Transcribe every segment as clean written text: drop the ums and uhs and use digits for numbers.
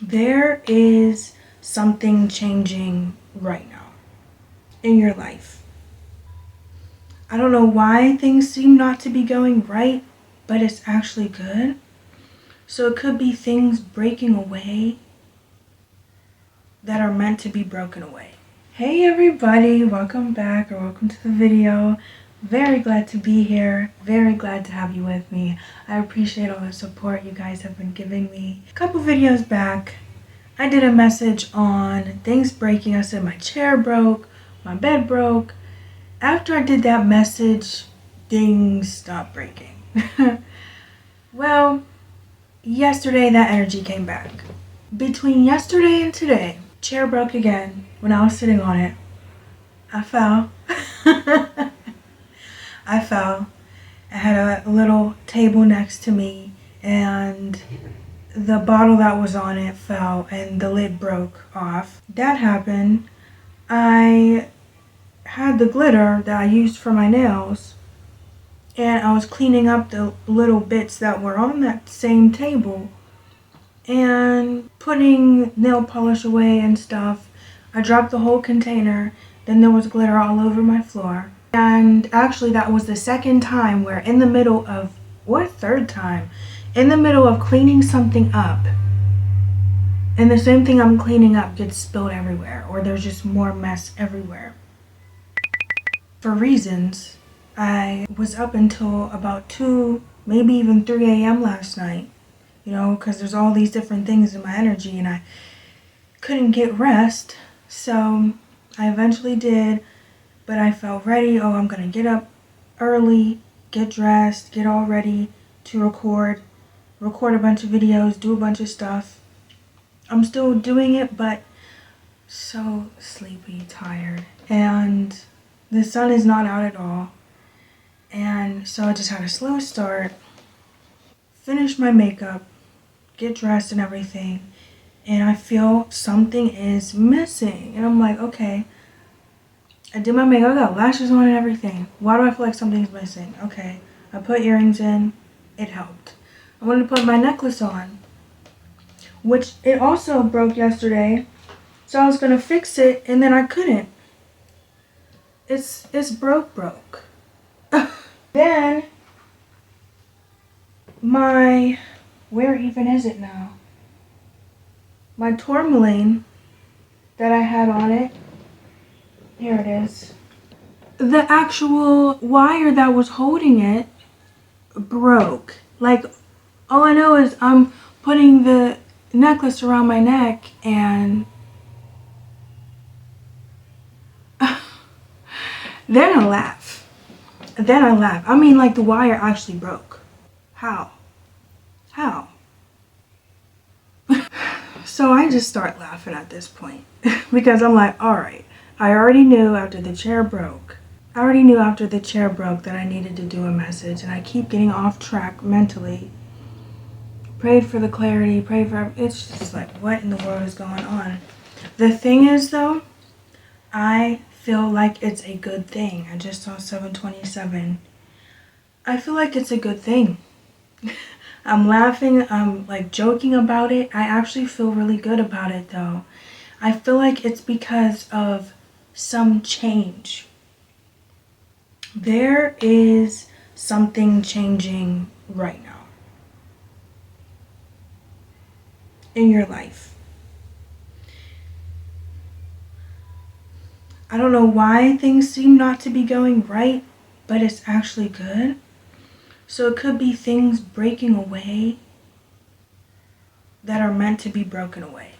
There is something changing right now in your life. I don't know why things seem not to be going right, but it's actually good. So it could be things breaking away that are meant to be broken away. Hey everybody, welcome back or welcome to the video. Very glad to be here. Very glad to have you with me. I appreciate all the support you guys have been giving me. A couple videos back, I did a message on things breaking. I said my chair broke, my bed broke. After I did that message, things stopped breaking. Well, yesterday that energy came back. Between yesterday and today, chair broke again. When I was sitting on it, I fell. I fell. I had a little table next to me and the bottle that was on it fell and the lid broke off. That happened. I had the glitter that I used for my nails and I was cleaning up the little bits that were on that same table and putting nail polish away and stuff. I dropped the whole container. Then there was glitter all over my floor. And actually that was the second time where in the middle of, or third time, in the middle of cleaning something up, and the same thing I'm cleaning up gets spilled everywhere, or there's just more mess everywhere. For reasons, I was up until about 2, maybe even 3 a.m. last night, because there's all these different things in my energy and I couldn't get rest. So I eventually did, but I felt ready. Oh, I'm gonna get up early, get dressed, get all ready to record a bunch of videos, do a bunch of stuff. I'm still doing it, but so sleepy, tired, and the sun is not out at all. And so I just had a slow start, finish my makeup, get dressed and everything, and I feel something is missing. And I'm like, okay, I did my makeup, I got lashes on and everything. Why do I feel like something's missing? Okay, I put earrings in, it helped. I wanted to put my necklace on, which it also broke yesterday. So I was gonna fix it and then I couldn't. It's broke. Then where even is it now? My tourmaline that I had on it, here it is. The actual wire that was holding it broke. Like, all I know is I'm putting the necklace around my neck and then I laugh. I mean, like, the wire actually broke. How? So I just start laughing at this point because I'm like, all right, I already knew after the chair broke that I needed to do a message, and I keep getting off track mentally. Prayed for the clarity, it's just like, what in the world is going on? The thing is, though, I feel like it's a good thing. I just saw 727. I feel like it's a good thing. I'm laughing, I'm like joking about it. I actually feel really good about it, though. I feel like it's because of some change. There is something changing right now in your life. I don't know why things seem not to be going right, but it's actually good. So it could be things breaking away that are meant to be broken away.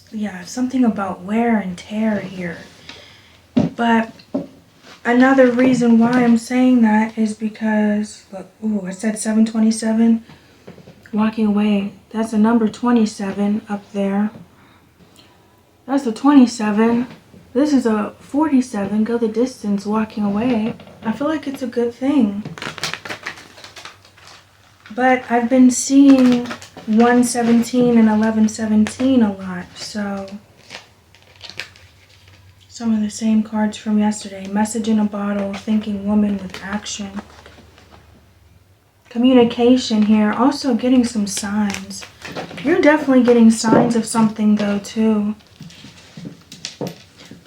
Yeah, something about wear and tear here. But another reason why I'm saying that is because, look, I said 727, walking away. That's a number 27 up there. That's a 27. This is a 47, go the distance, walking away. I feel like it's a good thing. But I've been seeing 117 and 1117 a lot, so some of the same cards from yesterday. Message in a bottle, thinking woman with action. Communication here, also getting some signs. You're definitely getting signs of something though too.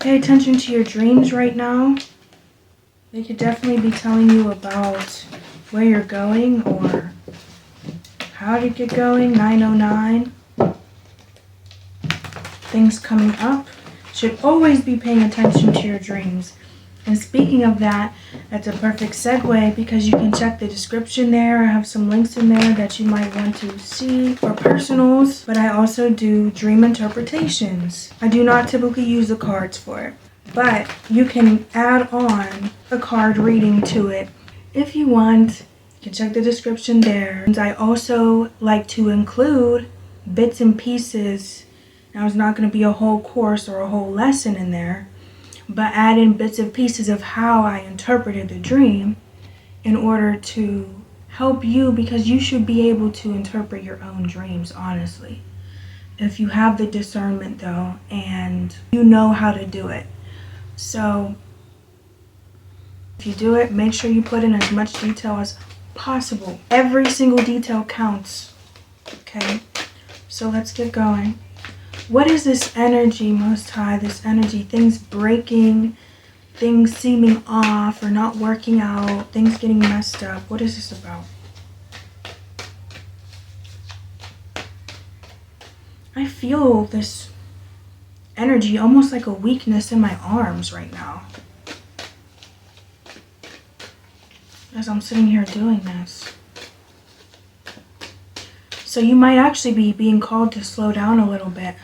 Pay attention to your dreams right now. They could definitely be telling you about where you're going or how to get going. 909. Things coming up. Should always be paying attention to your dreams. And speaking of that, that's a perfect segue because you can check the description there. I have some links in there that you might want to see for personals, but I also do dream interpretations. I do not typically use the cards for it, but you can add on a card reading to it if you want. You can check the description there. And I also like to include bits and pieces. Now, it's not going to be a whole course or a whole lesson in there, but add in bits and pieces of how I interpreted the dream in order to help you, because you should be able to interpret your own dreams, honestly. If you have the discernment, though, and you know how to do it. So, if you do it, make sure you put in as much detail as possible. Every single detail counts. Okay? So, let's get going. What is this energy, Most High? This energy, things breaking, things seeming off or not working out, things getting messed up. What is this about? I feel this energy almost like a weakness in my arms right now, as I'm sitting here doing this. So you might actually be being called to slow down a little bit.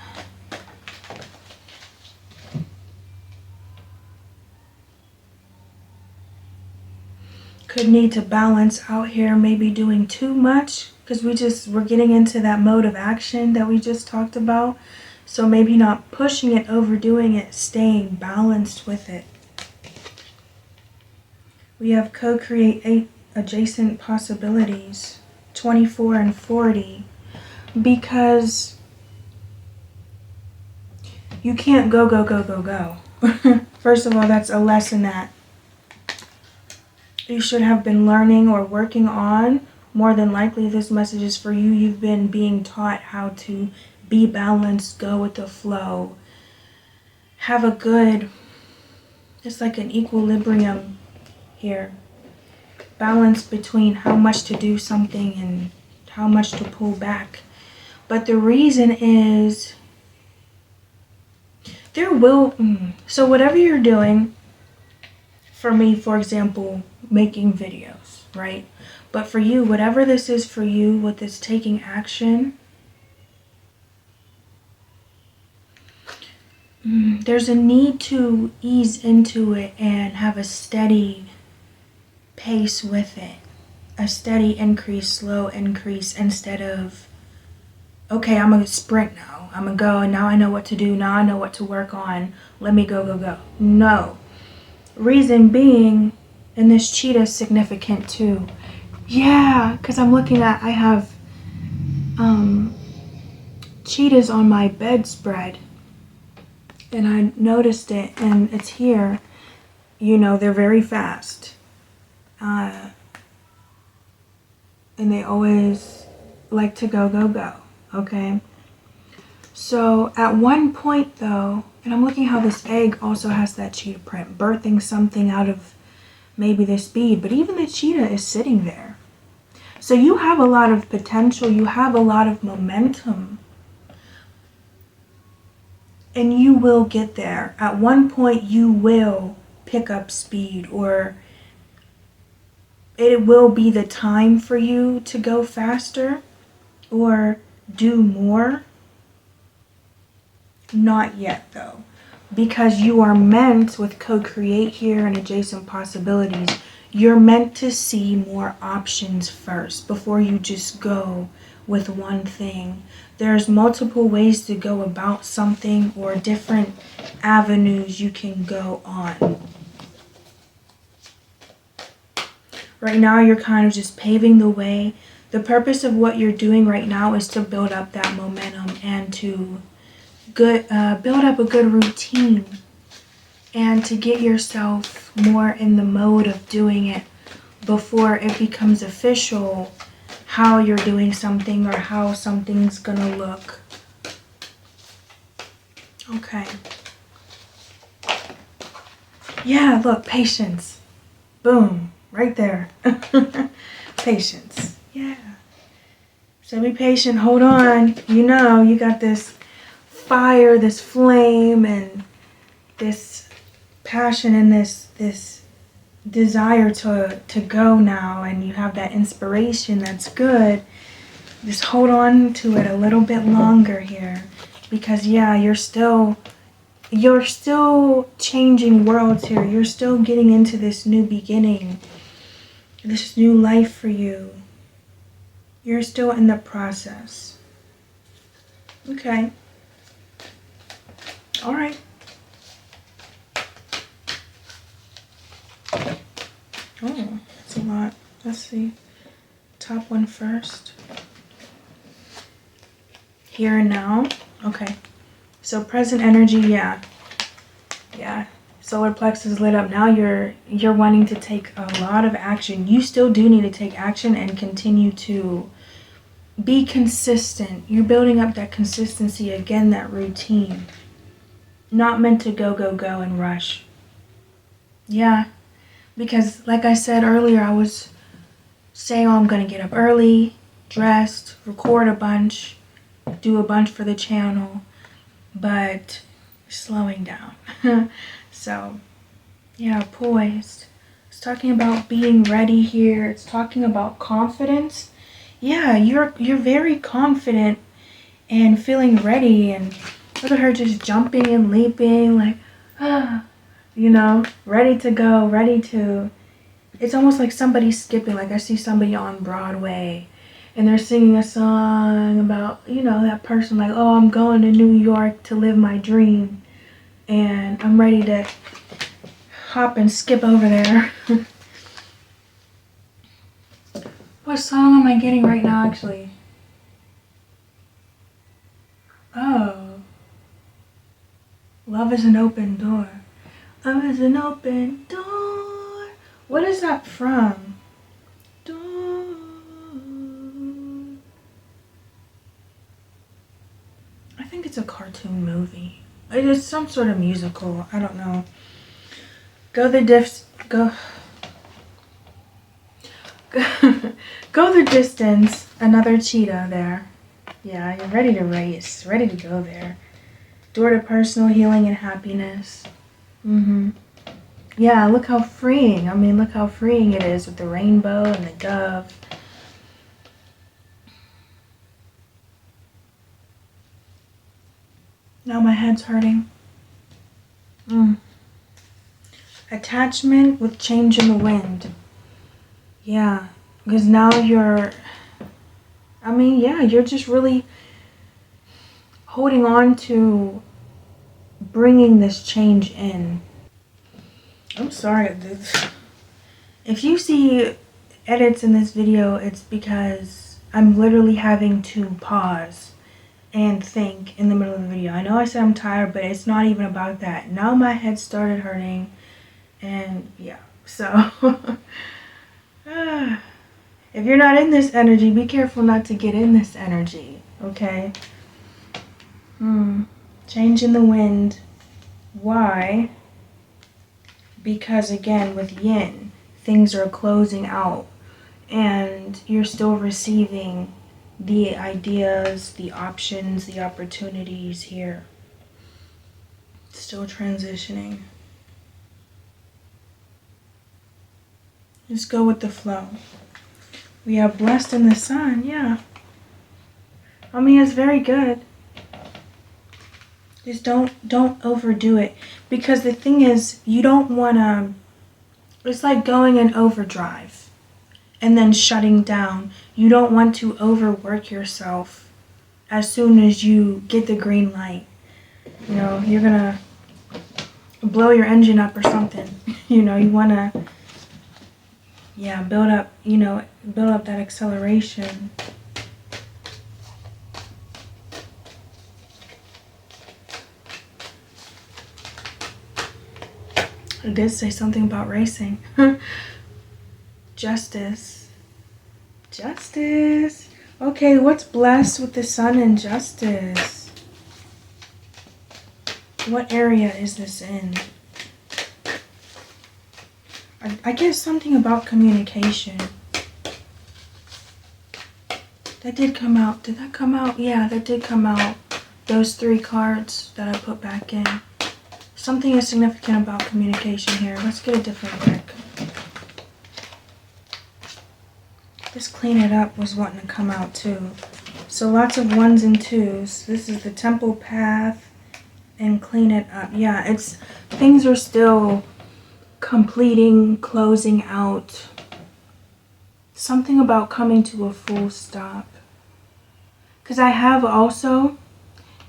Could need to balance out here, maybe doing too much, because we're getting into that mode of action that we just talked about. So maybe not pushing it, overdoing it, staying balanced with it. We have co-create 8 adjacent possibilities, 24 and 40, because you can't go. First of all, that's a lesson that you should have been learning or working on. More than likely, this message is for you. You've been being taught how to be balanced, go with the flow, have a good, it's like an equilibrium here. Balance between how much to do something and how much to pull back. But the reason is so whatever you're doing, for me, for example, making videos, right? But for you, whatever this is for you, with this taking action, there's a need to ease into it and have a steady pace with it. A steady increase, slow increase, instead of, okay, I'm going to sprint now. I'm going to go, and now I know what to do. Now I know what to work on. Let me go. No. Reason being, and this cheetah is significant too. Yeah, because I'm looking at, I have cheetahs on my bedspread. And I noticed it, and it's here. You know, they're very fast. And they always like to go. Okay? So at one point, though, and I'm looking how this egg also has that cheetah print, birthing something out of maybe the speed, but even the cheetah is sitting there. So you have a lot of potential, you have a lot of momentum, and you will get there. At one point, you will pick up speed, or it will be the time for you to go faster or do more. Not yet, though, because you are meant, with co-create here and adjacent possibilities, you're meant to see more options first before you just go with one thing. There's multiple ways to go about something, or different avenues you can go on. Right now, you're kind of just paving the way. The purpose of what you're doing right now is to build up that momentum and to build up a good routine, and to get yourself more in the mode of doing it before it becomes official, how you're doing something or how something's gonna look. Okay. Yeah, look, patience. Boom, right there. Patience. Yeah. So be patient, hold on. You know, you got this fire, this flame, and this passion and this desire to go now, and you have that inspiration. That's good. Just hold on to it a little bit longer here, because yeah, you're still changing worlds here. You're still getting into this new beginning, this new life for you. You're still in the process. Okay. All right. Oh, that's a lot. Let's see. Top one first. Here and now. Okay. So present energy, yeah. Yeah. Solar plexus lit up. Now you're wanting to take a lot of action. You still do need to take action and continue to be consistent. You're building up that consistency again, that routine. Not meant to go and rush. Yeah. Because like I said earlier, I was saying, oh, I'm going to get up early, dressed, record a bunch, do a bunch for the channel, but slowing down. So, yeah, poised. It's talking about being ready here. It's talking about confidence. Yeah, you're very confident and feeling ready, and look at her just jumping and leaping like, you know, ready to go, ready to. It's almost like somebody's skipping. Like I see somebody on Broadway and they're singing a song about, you know, that person like, oh, I'm going to New York to live my dream and I'm ready to hop and skip over there. What song am I getting right now, actually? Oh. Love is an open door. Love is an open door. What is that from? Door. I think it's a cartoon movie. It is some sort of musical. I don't know. Go the distance. Another cheetah there. Yeah, you're ready to race. Ready to go there. Door to personal healing and happiness. Yeah, look how freeing. I mean, look how freeing it is with the rainbow and the dove. Now my head's hurting. Attachment with change in the wind. Yeah, because now you're just really holding on to bringing this change in. I'm sorry. If you see edits in this video, it's because I'm literally having to pause and think in the middle of the video. I know I said I'm tired, but it's not even about that. Now my head started hurting, and yeah, so if you're not in this energy, be careful not to get in this energy, okay? Change in the wind. Why? Because again, with yin, things are closing out and you're still receiving the ideas, the options, the opportunities here. Still transitioning. Just go with the flow. We are blessed in the sun, yeah. I mean, it's very good. Just don't overdo it. Because the thing is, you don't want to, it's like going in overdrive and then shutting down. You don't want to overwork yourself as soon as you get the green light. You know, you're going to blow your engine up or something. You know, you want to, yeah, build up that acceleration. I did say something about racing. Justice. Justice. Okay, what's blessed with the sun and justice? What area is this in? I guess something about communication. That did come out. Did that come out? Yeah, that did come out. Those 3 cards that I put back in. Something is significant about communication here. Let's get a different deck. This clean it up was wanting to come out too. So lots of 1s and 2s. This is the temple path and clean it up. Yeah, it's things are still completing, closing out. Something about coming to a full stop. Because I have also,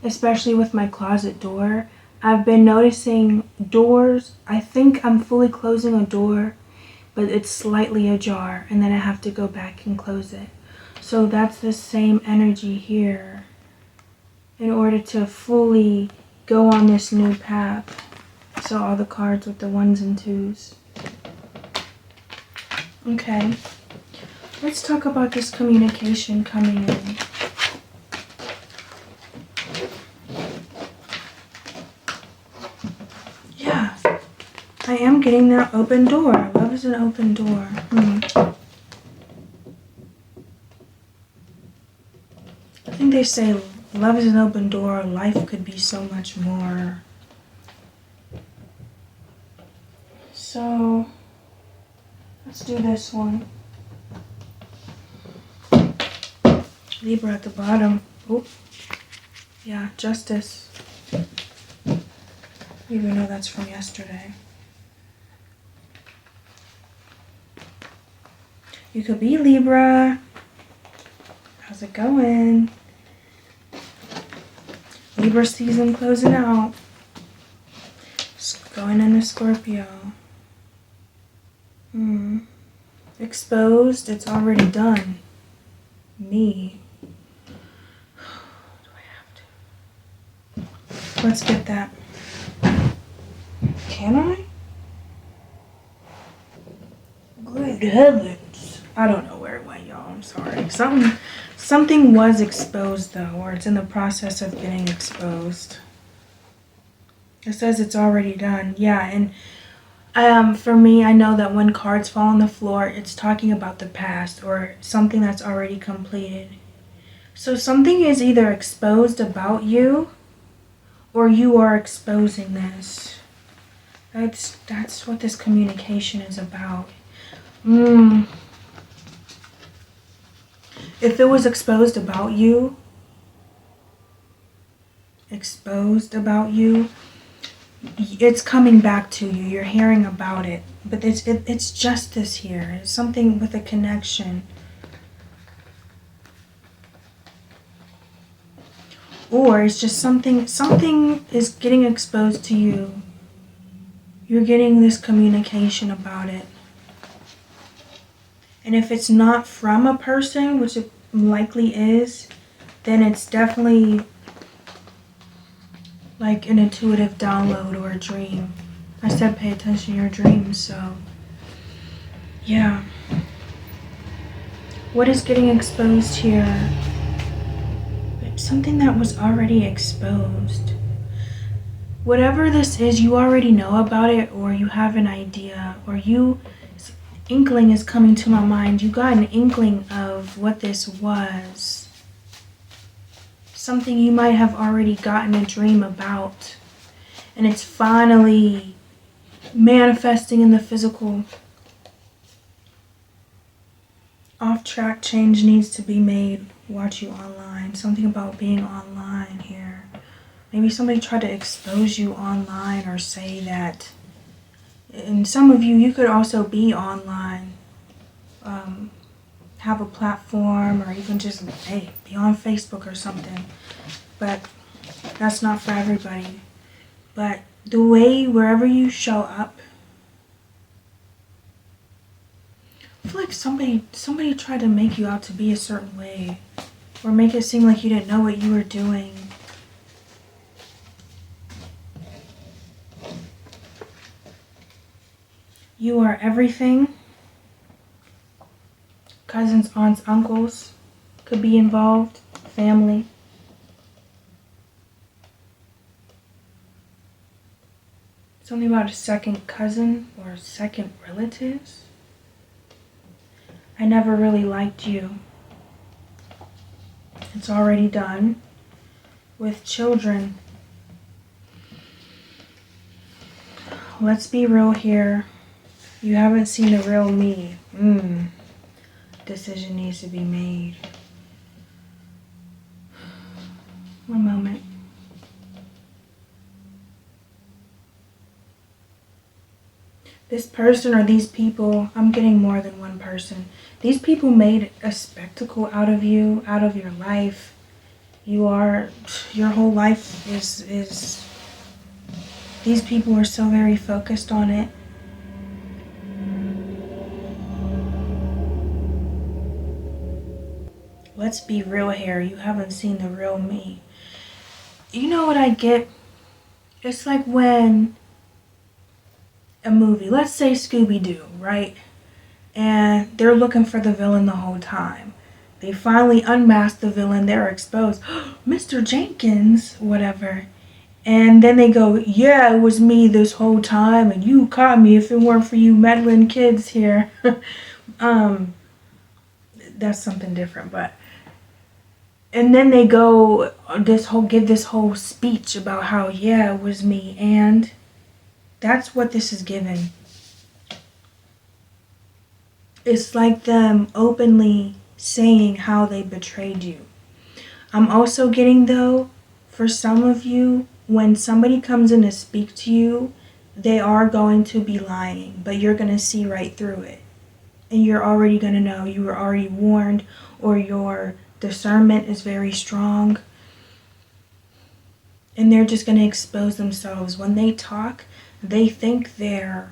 especially with my closet door, I've been noticing doors. I think I'm fully closing a door, but it's slightly ajar, and then I have to go back and close it. So that's the same energy here in order to fully go on this new path. So all the cards with the 1s and 2s. Okay. Let's talk about this communication coming in. Yeah, I am getting that open door. Love is an open door. I think they say love is an open door. Life could be so much more. So, let's do this one. Libra at the bottom. Oh, yeah, justice. Even though that's from yesterday. You could be Libra. How's it going? Libra season closing out. Going into Scorpio. Exposed. It's already done. Me. Do I have to? Let's get that. Can I? Good heavens. I don't know where it went, y'all. I'm sorry. Something was exposed, though, or it's in the process of getting exposed. It says it's already done. Yeah, and for me, I know that when cards fall on the floor, it's talking about the past or something that's already completed. So something is either exposed about you or you are exposing this. That's what this communication is about. If it was exposed about you, it's coming back to you. You're hearing about it. But it's justice here. It's something with a connection. Or it's just something is getting exposed to you. You're getting this communication about it. And if it's not from a person, which it likely is, then it's definitely like an intuitive download or a dream. I said pay attention to your dreams, so yeah. What is getting exposed here? Something that was already exposed. Whatever this is, you already know about it, or you have an idea, or inkling is coming to my mind. You got an inkling of what this was. Something you might have already gotten a dream about, and it's finally manifesting in the physical. Off-track change needs to be made. Watch you online. Something about being online here. Maybe somebody tried to expose you online or say that. And some of you could also be online. Have a platform or even just, be on Facebook or something. But that's not for everybody. But the way, wherever you show up, I feel like somebody tried to make you out to be a certain way. Or make it seem like you didn't know what you were doing. You are everything Cousins, aunts, uncles could be involved. Family. Something about a second cousin or second relatives. I never really liked you. It's already done. With children. Let's be real here. You haven't seen the real me. Decision needs to be made. One moment. This person or these people, I'm getting more than one person. These people made a spectacle out of you, out of your life. Your whole life is these people are so very focused on it. Let's be real here. You haven't seen the real me. You know what I get? It's like when a movie, let's say Scooby-Doo, right? And they're looking for the villain the whole time. They finally unmask the villain. They're exposed. Mr. Jenkins, whatever. And then they go, yeah, it was me this whole time, and you caught me if it weren't for you meddling kids here. That's something different, but. And then they go give this whole speech about how, yeah, it was me, and that's what this is given. It's like them openly saying how they betrayed you. I'm also getting, though, for some of you, when somebody comes in to speak to you, they are going to be lying, but you're going to see right through it. And you're already going to know. You were already warned, or your discernment is very strong. And they're just going to expose themselves. When they talk, they think they're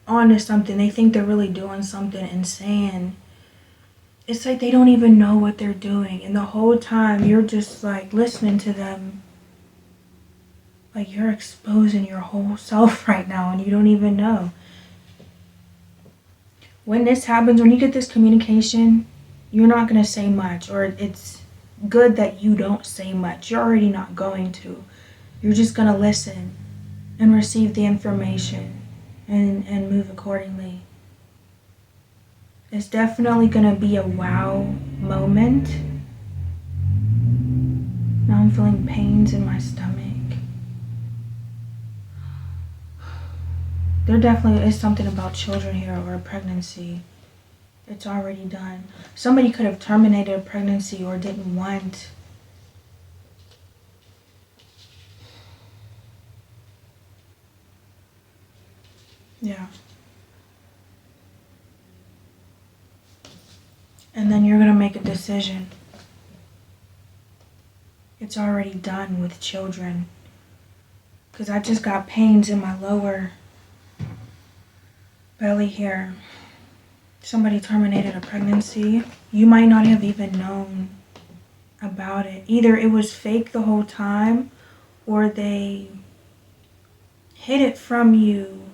onto something. They think they're really doing something insane. It's like they don't even know what they're doing. And the whole time you're just like listening to them. Like you're exposing your whole self right now and you don't even know. When this happens, when you get this communication, you're not going to say much. Or it's good that you don't say much. You're already not going to. You're just going to listen and receive the information and move accordingly. It's definitely going to be a wow moment. Now I'm feeling pains in my stomach. There definitely is something about children here or a pregnancy. It's already done. Somebody could have terminated a pregnancy or didn't want. Yeah. And then you're going to make a decision. It's already done with children. Because I just got pains in my lower belly here. Somebody terminated a pregnancy. You might not have even known about it. Either it was fake the whole time, or they hid it from you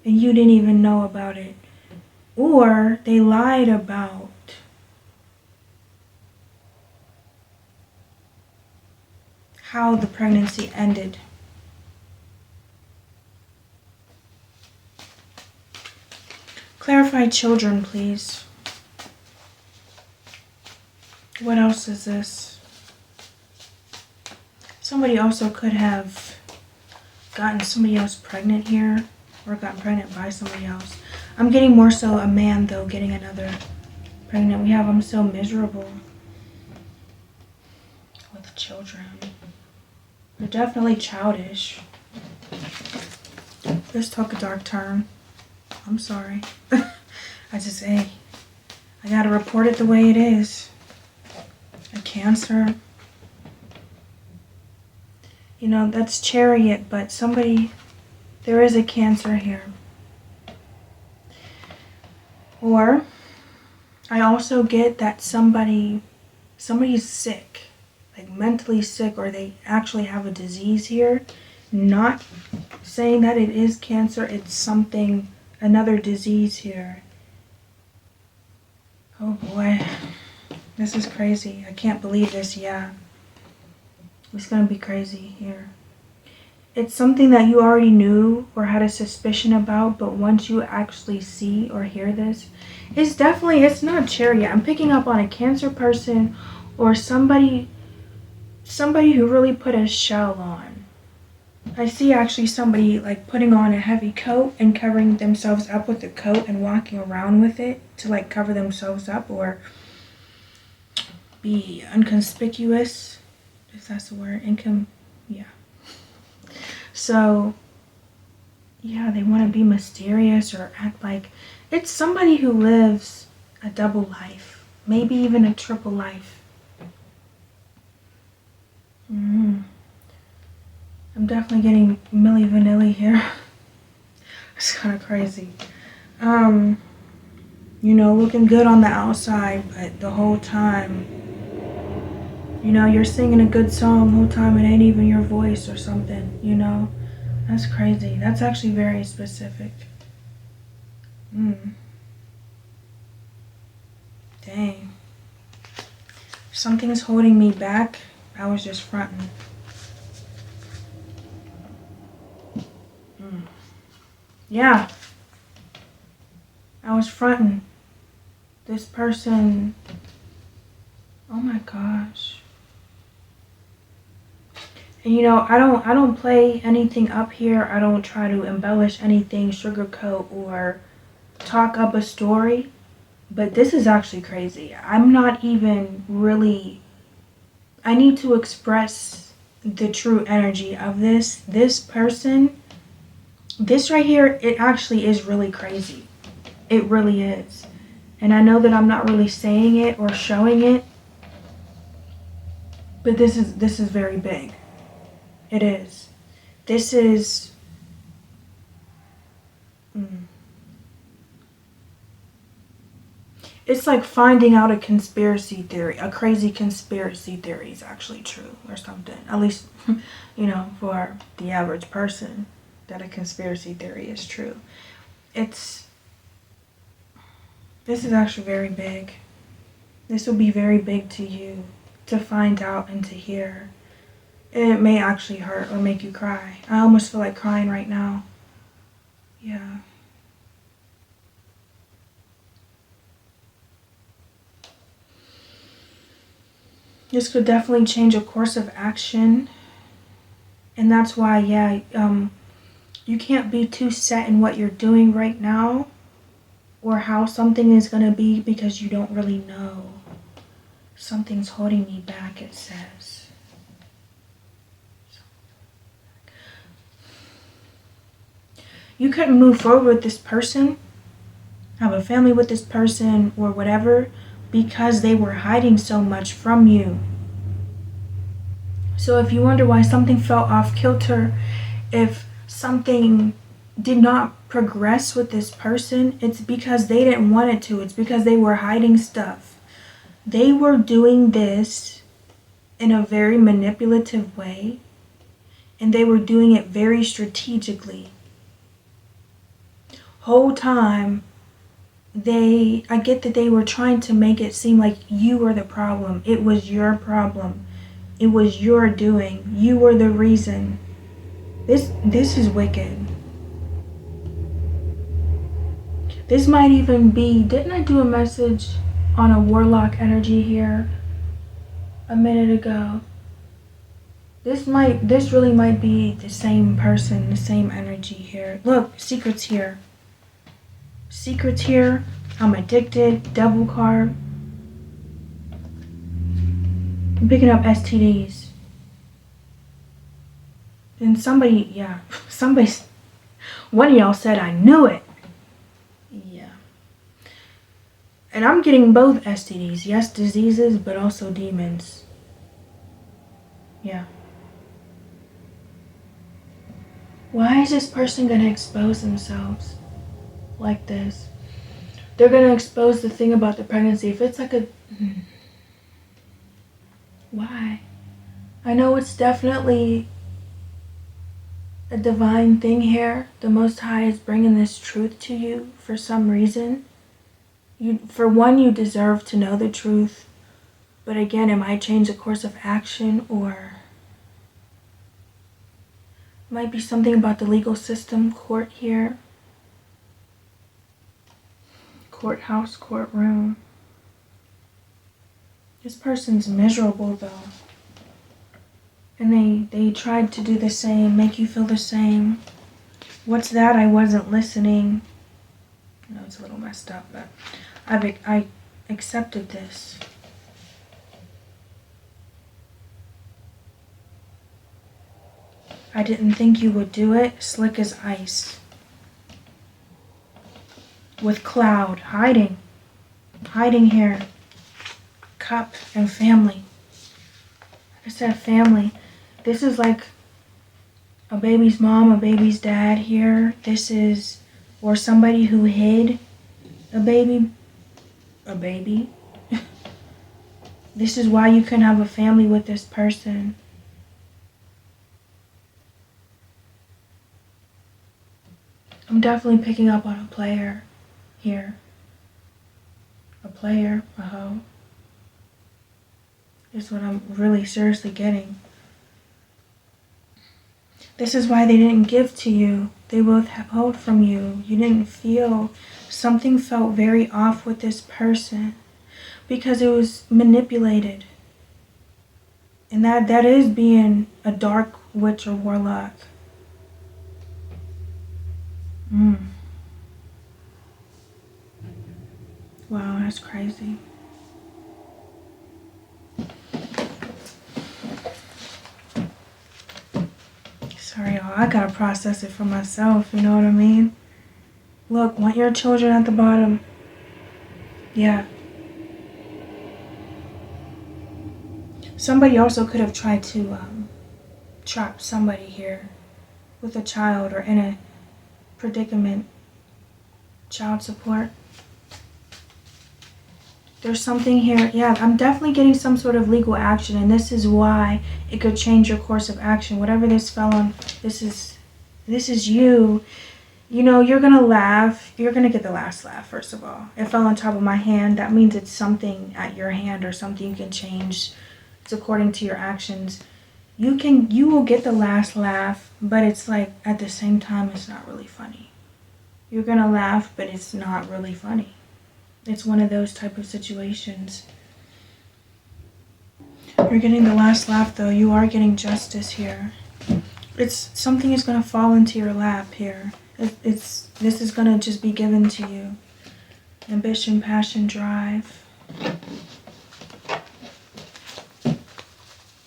and you didn't even know about it. Or they lied about how the pregnancy ended. Clarify children, please. What else is this? Somebody also could have gotten somebody else pregnant here, or gotten pregnant by somebody else. I'm getting more so a man, though, getting another pregnant. We have, I'm so miserable with children. They're definitely childish. This took a dark turn. I'm sorry. I gotta report it the way it is. A Cancer. You know, that's Chariot, but there is a Cancer here. Or, I also get that somebody's sick, like mentally sick, or they actually have a disease here. Not saying that it is cancer, it's something, another disease here. Oh boy. This is crazy. I can't believe this. Yeah. It's gonna be crazy here. It's something that you already knew or had a suspicion about, but once you actually see or hear this, it's not chariot. I'm picking up on a Cancer person or somebody who really put a shell on. I see actually somebody like putting on a heavy coat and covering themselves up with the coat and walking around with it to like cover themselves up or be unconspicuous, if that's the word. Yeah. So, yeah, they want to be mysterious or act like it's somebody who lives a double life, maybe even a triple life. I'm definitely getting Milli Vanilli here. It's kind of crazy. Looking good on the outside, but the whole time, you're singing a good song the whole time, it ain't even your voice or something. That's crazy. That's actually very specific. Dang. Something's holding me back. I was just fronting. Yeah. I was fronting. This person. Oh my gosh. And I don't play anything up here. I don't try to embellish anything, sugarcoat, or talk up a story. But this is actually crazy. I'm not even really... I need to express the true energy of this person. This right here, it actually is really crazy. It really is. And I know that I'm not really saying it or showing it, but this is very big. It is. This is... It's like finding out a conspiracy theory, a crazy conspiracy theory is actually true or something. At least, for the average person, that a conspiracy theory is true. This is actually very big. This will be very big to you to find out and to hear. And it may actually hurt or make you cry. I almost feel like crying right now. Yeah. This could definitely change a course of action. And that's why, you can't be too set in what you're doing right now or how something is going to be because you don't really know. Something's holding me back, it says. You couldn't move forward with this person, have a family with this person, or whatever, because they were hiding so much from you. So if you wonder why something felt off kilter, if something did not progress with this person, it's because they didn't want it to. It's because they were hiding stuff. They were doing this in a very manipulative way, and they were doing it very strategically. Whole time, I get that they were trying to make it seem like you were the problem. It was your problem. It was your doing. You were the reason. This is wicked. This might even be... Didn't I do a message on a warlock energy here a minute ago? This really might be the same person, the same energy here. Look, secrets here. Secrets here. I'm addicted. Devil card. I'm picking up STDs. And one of y'all said I knew it. Yeah. And I'm getting both STDs. Yes, diseases, but also demons. Yeah. Why is this person going to expose themselves like this? They're going to expose the thing about the pregnancy. If it's like a... Why? I know it's definitely a divine thing here. The Most High is bringing this truth to you for some reason. For one, you deserve to know the truth. But again, it might change the course of action, or it might be something about the legal system, court here. Courthouse, courtroom. This person's miserable though. And they tried to do the same, make you feel the same. What's that? I wasn't listening. No, it's a little messed up, but I accepted this. I didn't think you would do it. Slick as ice. With cloud. Hiding. Hiding here. Cup and family. Like I said, family. This is like a baby's mom, a baby's dad here. This is, or somebody who hid a baby. This is why you couldn't have a family with this person. I'm definitely picking up on a player here. A player, a hoe. Is what I'm really seriously getting. This is why they didn't give to you. They both held from you. You didn't feel, something felt very off with this person because it was manipulated. And that is being a dark witch or warlock. Wow, that's crazy. Sorry, y'all. I gotta process it for myself, you know what I mean? Look, want your children at the bottom. Yeah. Somebody also could have tried to trap somebody here with a child or in a predicament. Child support. There's something here. Yeah, I'm definitely getting some sort of legal action, and this is why it could change your course of action. Whatever this fell on, this is you. You know, you're gonna laugh. You're gonna get the last laugh, first of all. It fell on top of my hand. That means it's something at your hand or something you can change. It's according to your actions. You will get the last laugh, but it's like at the same time it's not really funny. You're gonna laugh, but it's not really funny. It's one of those type of situations. You're getting the last laugh though. You are getting justice here. It's something is gonna fall into your lap here. This is gonna just be given to you. Ambition, passion, drive.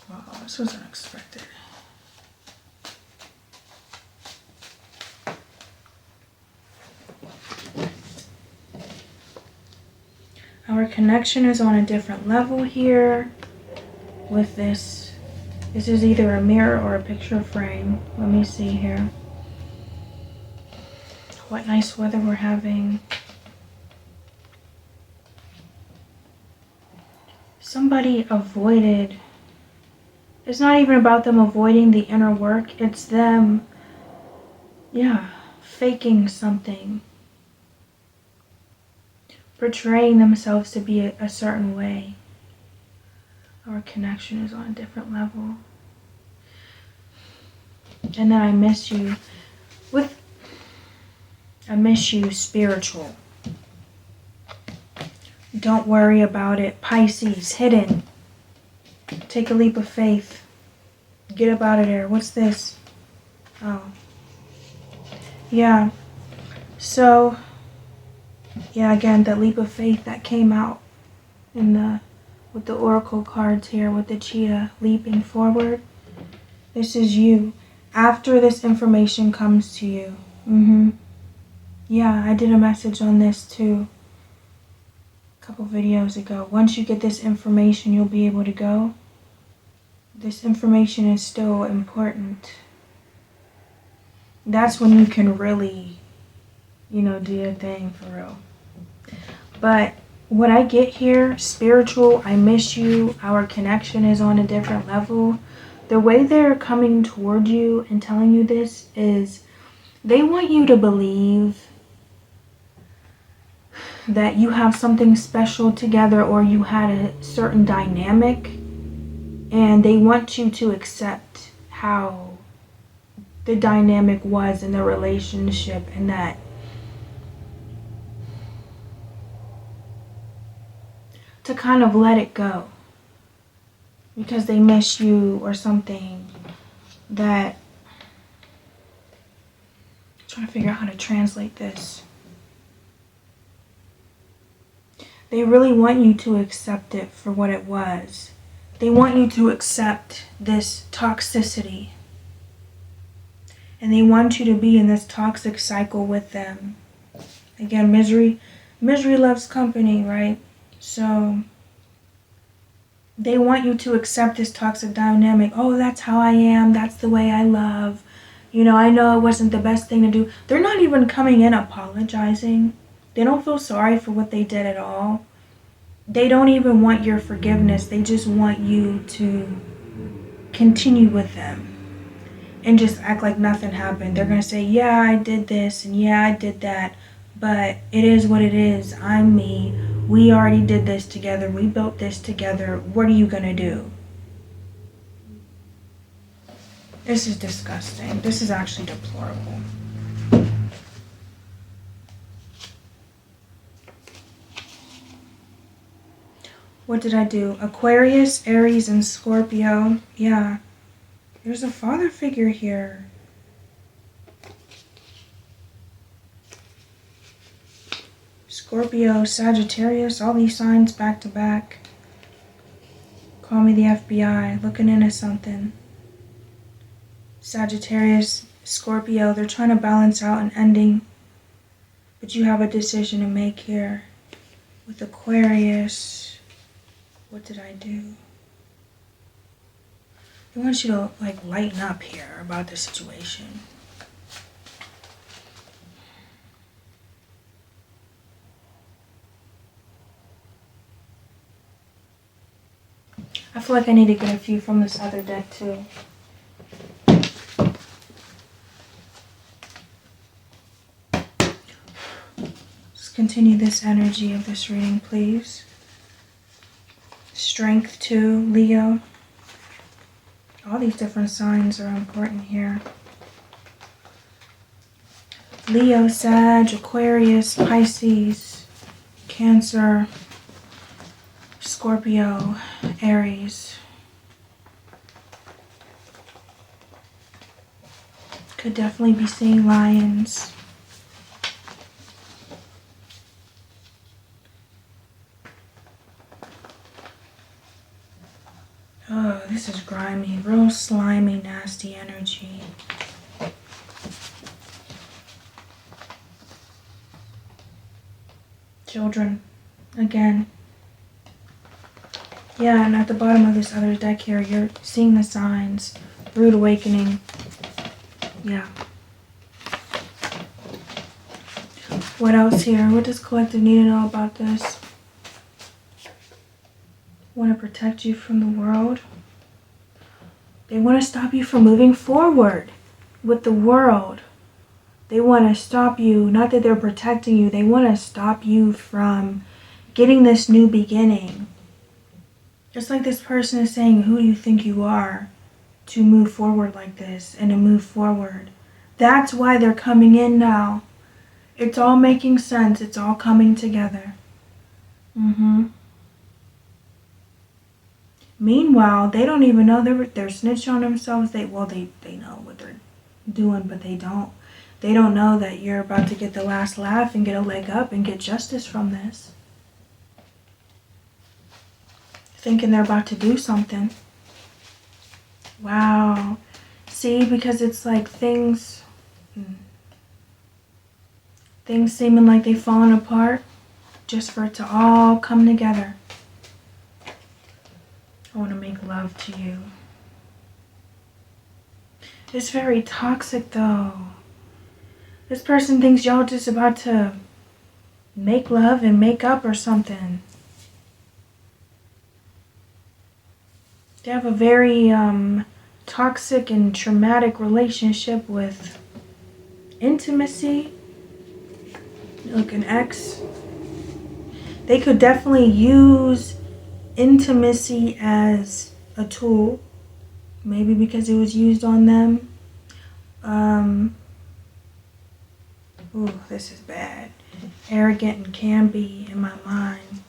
Wow, this was unexpected. Our connection is on a different level here with this. This is either a mirror or a picture frame. Let me see here. What nice weather we're having. Somebody avoided. It's not even about them avoiding the inner work. It's them, faking something. Portraying themselves to be a certain way. Our connection is on a different level. And then I miss you spiritual. Don't worry about it. Pisces, hidden. Take a leap of faith. Get up out of there. What's this? Oh. Yeah. So, again, that leap of faith that came out with the oracle cards here, with the cheetah leaping forward. This is you. After this information comes to you. Yeah, I did a message on this too a couple videos ago. Once you get this information, you'll be able to go. This information is still important. That's when you can really, do your thing for real. But what I get here, spiritual, I miss you, our connection is on a different level. The way they're coming toward you and telling you this is they want you to believe that you have something special together, or you had a certain dynamic, and they want you to accept how the dynamic was in the relationship, and that to kind of let it go because they miss you or something. That I'm trying to figure out how to translate this. They really want you to accept it for what it was. They want you to accept this toxicity. And they want you to be in this toxic cycle with them. Again, misery loves company, right? So they want you to accept this toxic dynamic. Oh, that's how I am. That's the way I love. I know it wasn't the best thing to do. They're not even coming in apologizing. They don't feel sorry for what they did at all. They don't even want your forgiveness. They just want you to continue with them and just act like nothing happened. They're going to say, yeah, I did this and yeah, I did that, but it is what it is. I'm me. We already did this together. We built this together. What are you going to do? This is disgusting. This is actually deplorable. What did I do? Aquarius, Aries, and Scorpio. Yeah. There's a father figure here. Scorpio, Sagittarius, all these signs back to back. Call me the FBI, looking into something. Sagittarius, Scorpio, they're trying to balance out an ending. But you have a decision to make here. With Aquarius, what did I do? I want you to lighten up here about the situation. I feel like I need to get a few from this other deck too. Let's continue this energy of this reading, please. Strength 2, Leo. All these different signs are important here. Leo, Sag, Aquarius, Pisces, Cancer, Scorpio, Aries. Could definitely be seeing lions. Oh, this is grimy, real slimy, nasty energy. Children, again. Yeah, and at the bottom of this other deck here, you're seeing the signs. Rude awakening. Yeah. What else here? What does collective need to know about this? Want to protect you from the world. They want to stop you from moving forward with the world. They want to stop you, not that they're protecting you, they want to stop you from getting this new beginning. Just like this person is saying, who do you think you are to move forward like this and to move forward? That's why they're coming in now. It's all making sense. It's all coming together. Meanwhile, they don't even know they're snitching on themselves. They know what they're doing, but they don't. They don't know that you're about to get the last laugh and get a leg up and get justice from this. Thinking they're about to do something. Wow. See, because it's like things seeming like they've fallen apart just for it to all come together. I want to make love to you. It's very toxic though. This person thinks y'all just about to make love and make up or something. They have a very toxic and traumatic relationship with intimacy. Look, an ex. They could definitely use intimacy as a tool. Maybe because it was used on them. Ooh, this is bad. Arrogant and can be in my mind.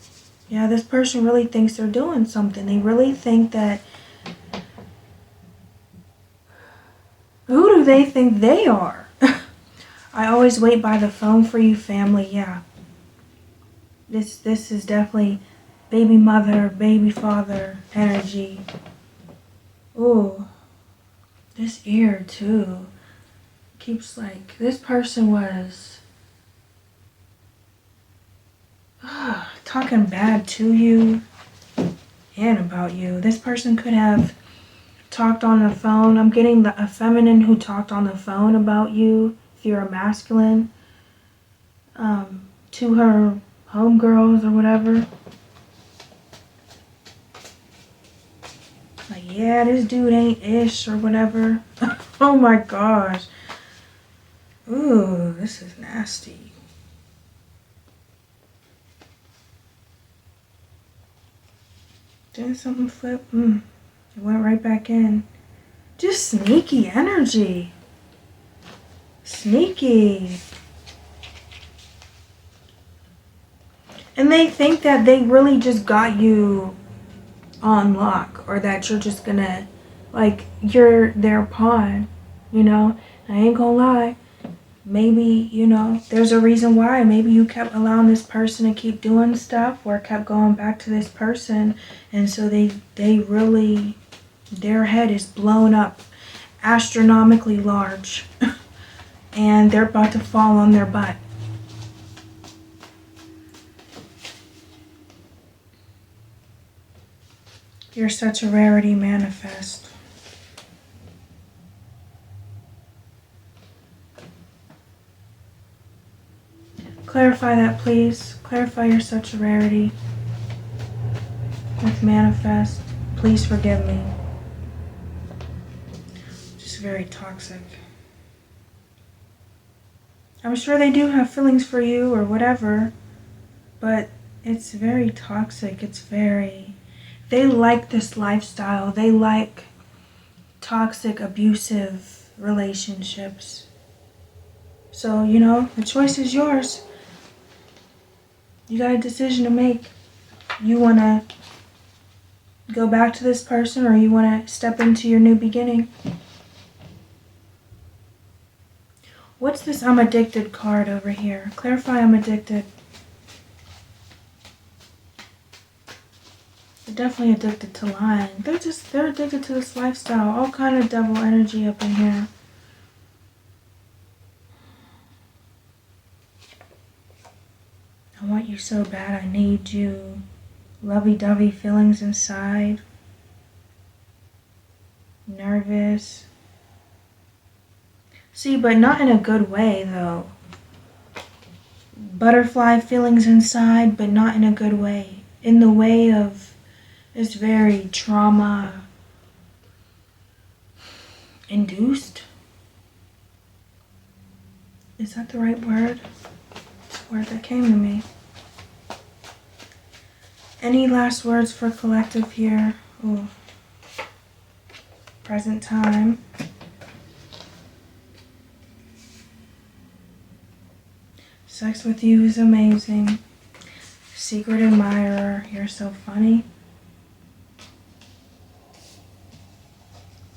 Yeah, this person really thinks they're doing something. They really think that... Who do they think they are? I always wait by the phone for you, family. Yeah. This is definitely baby mother, baby father energy. Ooh. This ear, too. Keeps like... This person was... talking bad to you and about you. This person could have talked on the phone. I'm getting a feminine who talked on the phone about you, if you're a masculine, to her homegirls or whatever. Like, yeah, this dude ain't ish or whatever. Oh my gosh. Ooh, this is nasty. Didn't something flip? It went right back in. Just sneaky energy. Sneaky. And they think that they really just got you on lock, or that you're just gonna, like, you're their pawn, you know? I ain't gonna lie. Maybe, you know, there's a reason why. Maybe you kept allowing this person to keep doing stuff, or kept going back to this person, and so they really, their head is blown up astronomically large and they're about to fall on their butt. You're such a rarity, manifest. Clarify that, please. Clarify you're such a rarity with manifest. Please forgive me. Just very toxic. I'm sure they do have feelings for you or whatever, but it's very toxic. It's very... They like this lifestyle. They like toxic, abusive relationships. So, you know, the choice is yours. You got a decision to make. You want to go back to this person, or you want to step into your new beginning. What's this I'm addicted card over here? Clarify I'm addicted. They're definitely addicted to lying. They're addicted to this lifestyle. All kind of devil energy up in here. I want you so bad, I need you. Lovey-dovey feelings inside. Nervous. See, but not in a good way, though. Butterfly feelings inside, but not in a good way. In the way of it's very trauma induced. Is that the right word? It's the word that came to me. Any last words for collective here? Ooh. Present time. Sex with you is amazing. Secret admirer. You're so funny.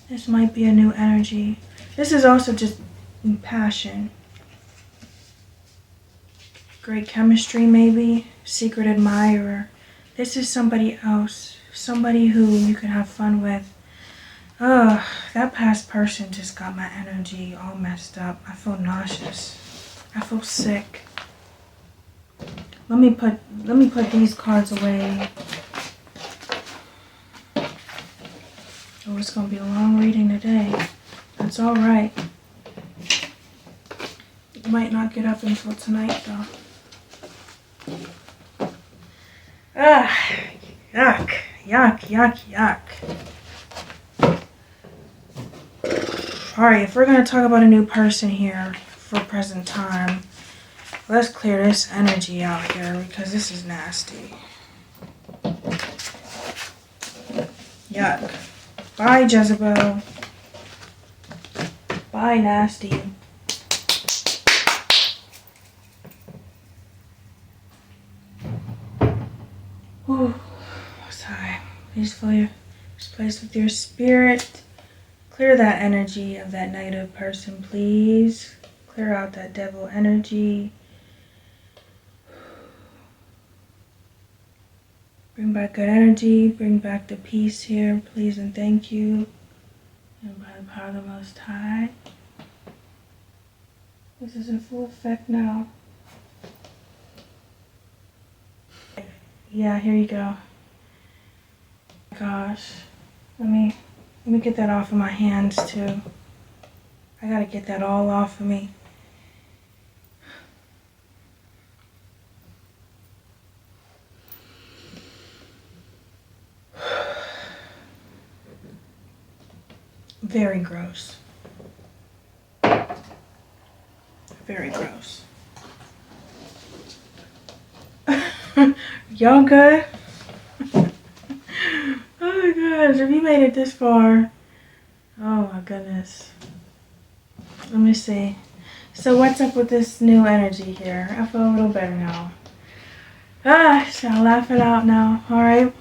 This might be a new energy. This is also just passion. Great chemistry, maybe. Secret admirer. This is somebody else. Somebody who you can have fun with. Ugh, that past person just got my energy all messed up. I feel nauseous. I feel sick. Let me put these cards away. Oh, it's gonna be a long reading today. That's all right. Might not get up until tonight, though. Yuck, yuck, yuck, yuck. Alright, if we're gonna talk about a new person here for present time, let's clear this energy out here because this is nasty. Yuck. Bye, Jezebel. Bye, nasty. Whew. Sigh. Please fill this place with your spirit. Clear that energy of that negative person, please. Clear out that devil energy. Bring back good energy. Bring back the peace here, please and thank you. And by the power of the Most High. This is in full effect now. Yeah, here you go. Gosh. Let me get that off of my hands too. I gotta get that all off of me. Very gross. Very gross. Y'all good? Oh my gosh, if you made it this far. Oh my goodness. Let me see. So what's up with this new energy here? I feel a little better now. So I'll laugh it out now. Alright.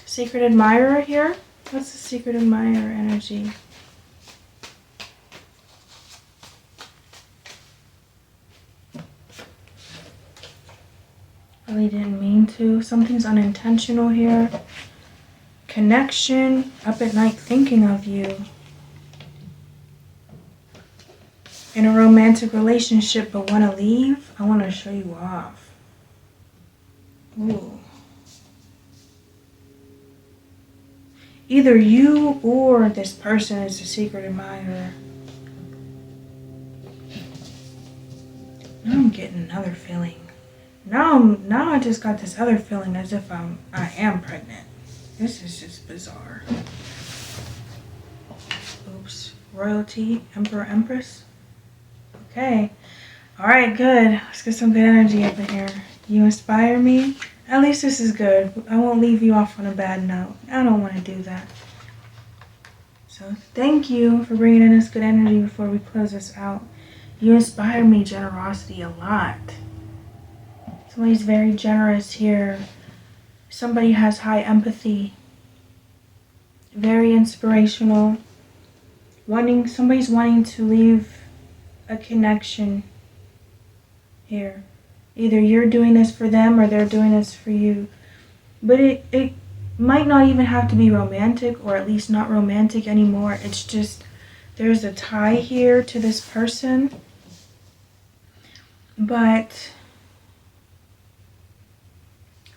Secret admirer here? What's the secret admirer energy? Really didn't mean to. Something's unintentional here. Connection. Up at night thinking of you. In a romantic relationship but want to leave? I want to show you off. Ooh. Either you or this person is a secret admirer. Now I'm getting another feeling. Now I just got this other feeling as if I am pregnant. This is just bizarre. Oops. Royalty, Emperor, Empress. Okay. Alright, good. Let's get some good energy up in here. You inspire me. At least this is good. I won't leave you off on a bad note. I don't want to do that. So thank you for bringing in this good energy before we close this out. You inspire me generosity a lot. Somebody's very generous here. Somebody has high empathy. Very inspirational. Somebody's wanting to leave a connection here. Either you're doing this for them or they're doing this for you. But it might not even have to be romantic, or at least not romantic anymore. It's just there's a tie here to this person. But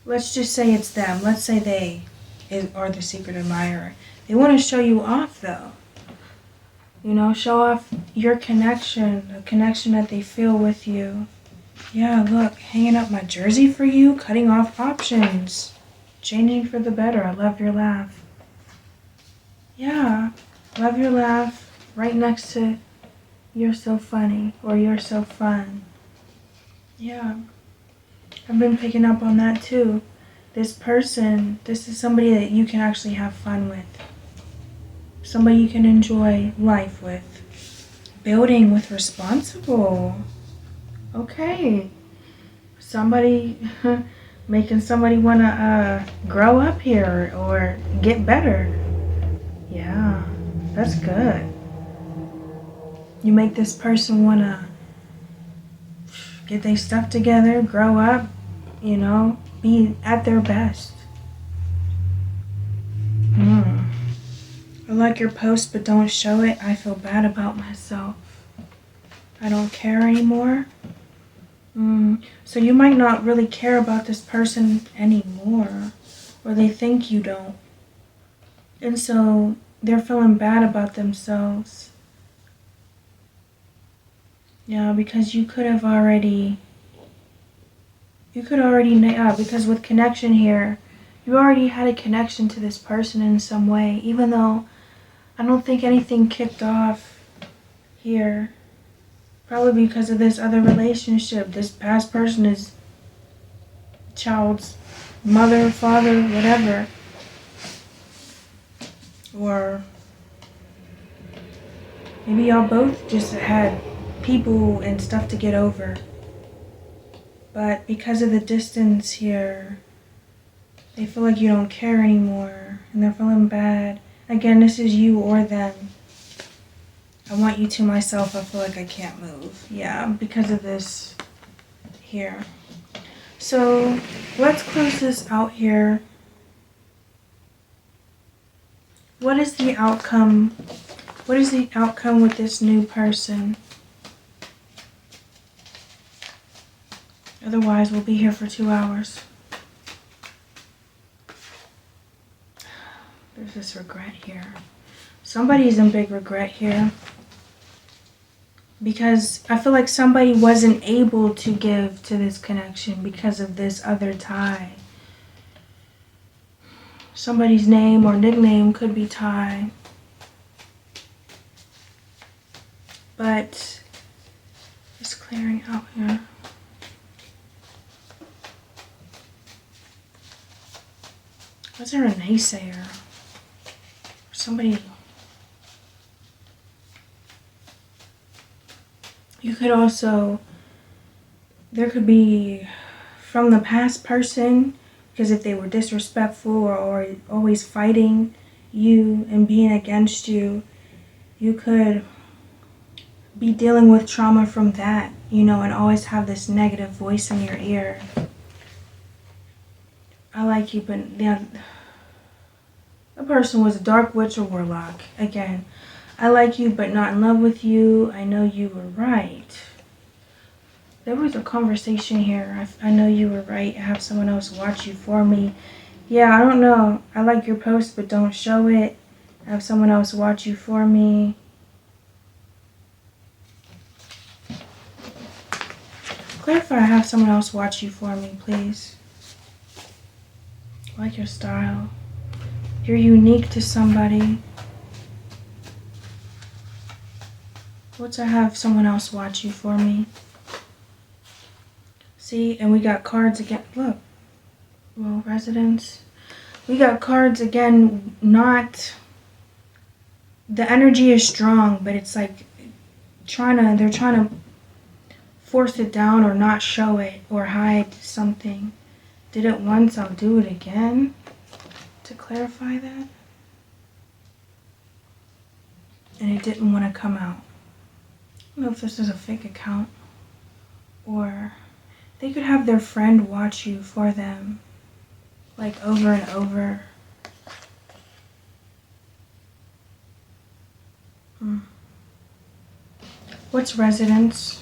let's just say it's them. Let's say they are the secret admirer. They want to show you off though. You know, show off your connection, the connection that they feel with you. Yeah, look, hanging up my jersey for you, cutting off options, changing for the better. I love your laugh. Yeah, love your laugh right next to you're so funny or you're so fun. Yeah, I've been picking up on that too. This is somebody that you can actually have fun with. Somebody you can enjoy life with. Building with responsible. Okay. Somebody making somebody want to grow up here or get better. Yeah, that's good. You make this person want to get their stuff together, grow up, you know, be at their best. I like your post, but don't show it. I feel bad about myself. I don't care anymore. So you might not really care about this person anymore, or they think you don't. And so they're feeling bad about themselves. Yeah, because you could already, because with connection here, you already had a connection to this person in some way, even though I don't think anything kicked off here Probably because of this other relationship. This past person is child's mother, father, whatever. Or maybe y'all both just had people and stuff to get over. But because of the distance here, they feel like you don't care anymore and they're feeling bad. Again, this is you or them. I want you to myself. I feel like I can't move. Yeah, because of this here. So let's close this out here. What is the outcome? What is the outcome with this new person? Otherwise, we'll be here for 2 hours. There's this regret here. Somebody's in big regret here. Because I feel like somebody wasn't able to give to this connection because of this other tie. Somebody's name or nickname could be Ty. But it's clearing out here. Was there a naysayer? Somebody. You could also, there could be from the past person, because if they were disrespectful or always fighting you and being against you, you could be dealing with trauma from that, and always have this negative voice in your ear. I like you, but the person was a dark witch or warlock. Again, I like you, but not in love with you. I know you were right. There was a conversation here. I know you were right. Have someone else watch you for me. Yeah, I don't know. I like your post, but don't show it. Have someone else watch you for me. Clarify, have someone else watch you for me, please. I like your style. You're unique to somebody. What's I have someone else watch you for me? See, and we got cards again. Look. Well, residents. We got cards again, not... The energy is strong, but it's like they're trying to force it down or not show it or hide something. Did it once, I'll do it again. To clarify that. And it didn't want to come out. I don't know if this is a fake account. Or they could have their friend watch you for them. Like over and over. What's residence?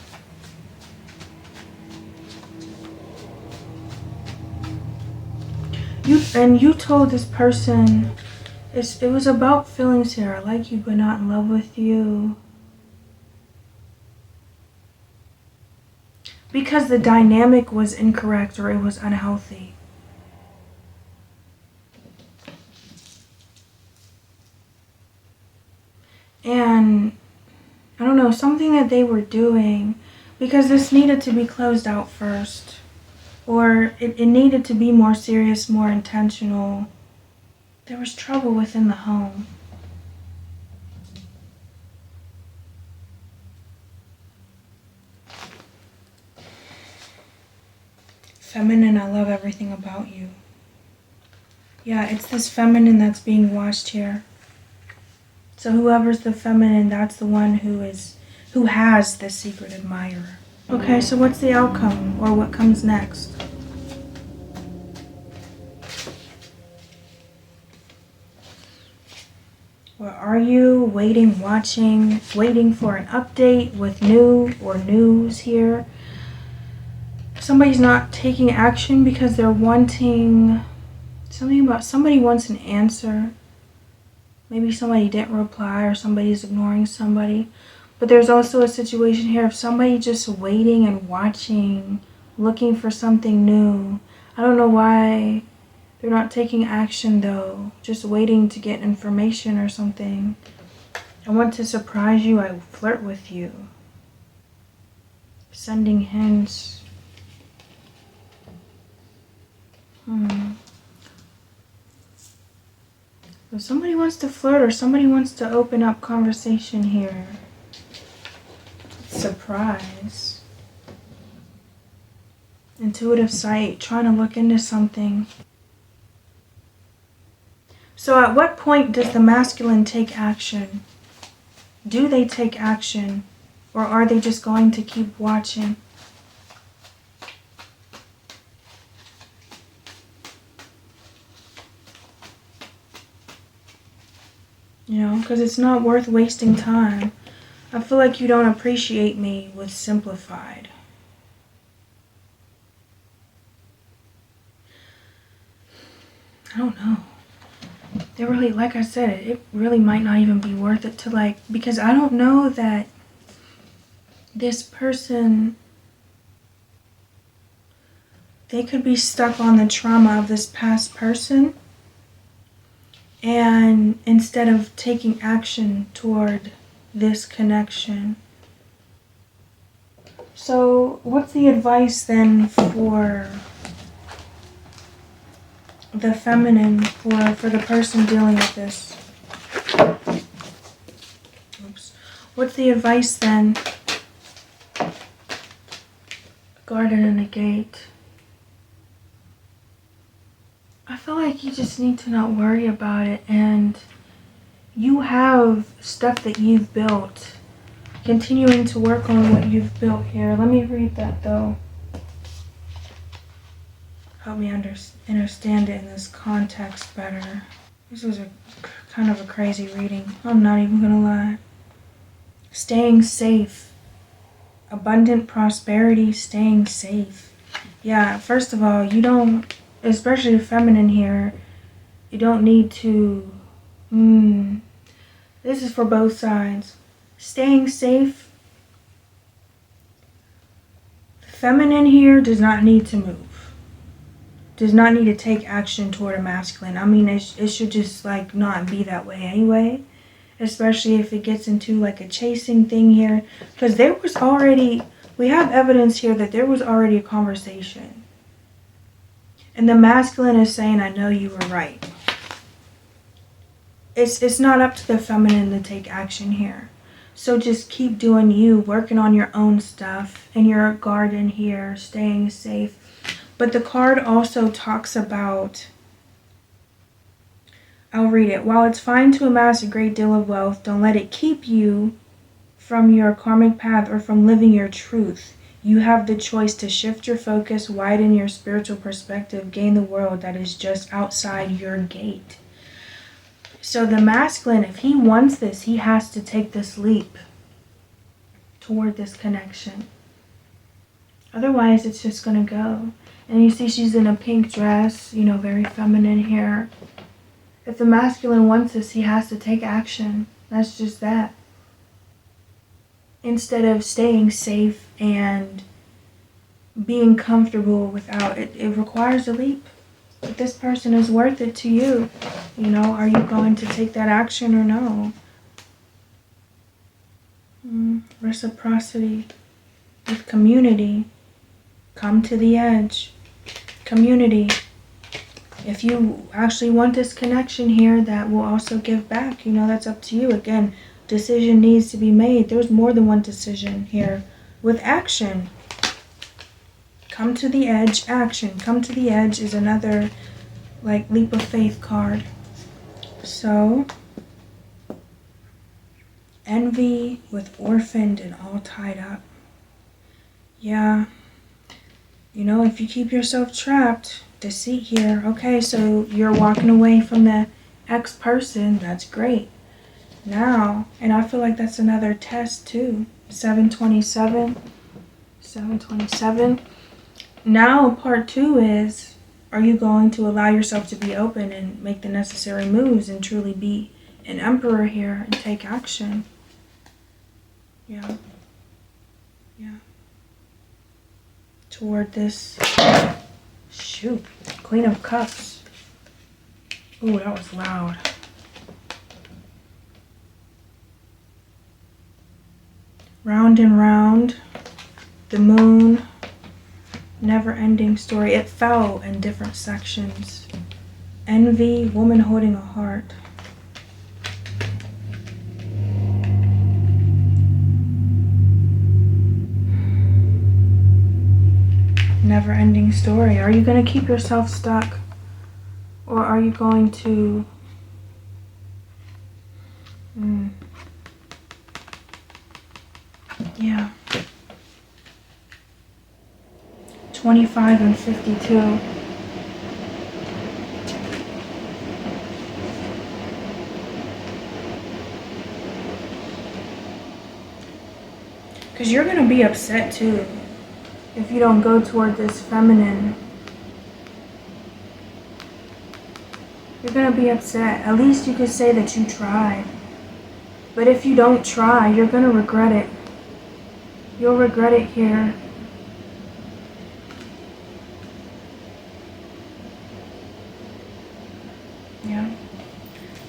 You told this person it was about feelings here. I like you but not in love with you. Because the dynamic was incorrect or it was unhealthy. And I don't know, something that they were doing, because this needed to be closed out first. Or it needed to be more serious, more intentional. There was trouble within the home. Feminine, I love everything about you. Yeah, it's this feminine that's being watched here. So whoever's the feminine, that's the one who has the secret admirer. Okay, so what's the outcome, or what comes next? Where are you? Waiting, watching, waiting for an update with new or news here. Somebody's not taking action because they're wanting somebody wants an answer. Maybe somebody didn't reply or somebody's ignoring somebody. But there's also a situation here of somebody just waiting and watching, looking for something new. I don't know why they're not taking action though, just waiting to get information or something. I want to surprise you, I flirt with you. Sending hints. If somebody wants to flirt or somebody wants to open up conversation here. Surprise. Intuitive sight, trying to look into something. So at what point does the masculine take action? Do they take action? Or are they just going to keep watching? You know, because it's not worth wasting time. I feel like you don't appreciate me with simplified. I don't know. They really, like I said, it really might not even be worth it to because I don't know that this person, they could be stuck on the trauma of this past person, and instead of taking action toward this connection. So what's the advice then for the feminine, for the person dealing with this? Oops. What's the advice then? Garden and a gate. I feel like you just need to not worry about it, and you have stuff that you've built. Continuing to work on what you've built here. Let me read that though. Help me understand it in this context better. This was a kind of a crazy reading. I'm not even gonna lie. Staying safe. Abundant prosperity, staying safe. Yeah, first of all, you don't, especially feminine here, you don't need to, this is for both sides. Staying safe. Feminine here does not need to move. Does not need to take action toward a masculine. I mean, it should just not be that way anyway. Especially if it gets into a chasing thing here. Because we have evidence here that there was already a conversation. And the masculine is saying, I know you were right. It's not up to the feminine to take action here. So just keep doing you, working on your own stuff in your garden here, staying safe. But the card also talks about, I'll read it. While it's fine to amass a great deal of wealth, don't let it keep you from your karmic path or from living your truth. You have the choice to shift your focus, widen your spiritual perspective, gain the world that is just outside your gate. So the masculine, if he wants this, he has to take this leap toward this connection. Otherwise, it's just going to go. And you see she's in a pink dress, very feminine here. If the masculine wants this, he has to take action. That's just that. Instead of staying safe and being comfortable without it, it requires a leap. If this person is worth it to you, are you going to take that action or no? Reciprocity with community. Come to the edge. Community. If you actually want this connection here that will also give back, that's up to you. Again, decision needs to be made. There's more than one decision here. With action. Come to the edge, action. Come to the edge is another leap of faith card. So, envy with orphaned and all tied up. Yeah. If you keep yourself trapped, deceit here. Okay, so you're walking away from the ex-person. That's great. Now, and I feel like that's another test too. 727. Now, part 2 is, are you going to allow yourself to be open and make the necessary moves and truly be an emperor here and take action? Yeah. Toward this, Queen of Cups. Ooh, that was loud. Round and round. The moon, never-ending story. It fell in different sections. Envy, woman holding a heart. Never-ending story. Are you going to keep yourself stuck? Or are you going to... Yeah. 25 and 52. Because you're going to be upset too if you don't go toward this feminine. You're going to be upset. At least you could say that you tried. But if you don't try, you're going to regret it. You'll regret it here. Yeah.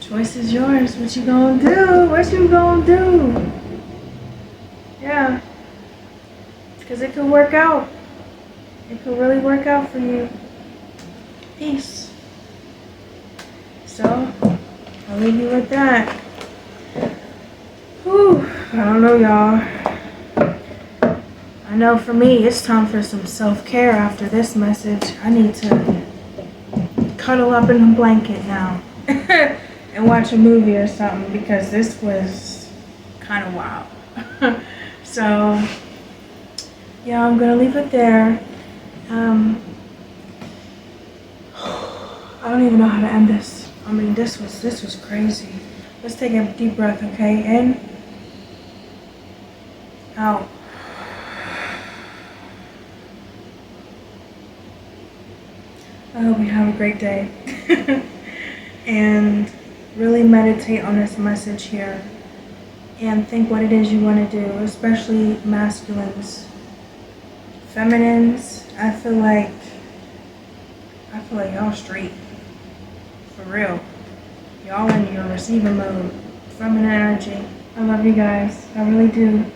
Choice is yours. What you gonna do? What you gonna do? Yeah. Because it could work out. It could really work out for you. Peace. So, I'll leave you with that. Whew. I don't know, y'all. I know for me, it's time for some self-care after this message. I need to cuddle up in a blanket now and watch a movie or something because this was kind of wild. So, yeah, I'm gonna leave it there. I don't even know how to end this. I mean, this was crazy. Let's take a deep breath, okay? In, out. I hope you have a great day. And really meditate on this message here. And think what it is you want to do, especially masculines. Feminines, I feel like y'all straight. For real. Y'all in your receiver mode. Feminine energy. I love you guys. I really do.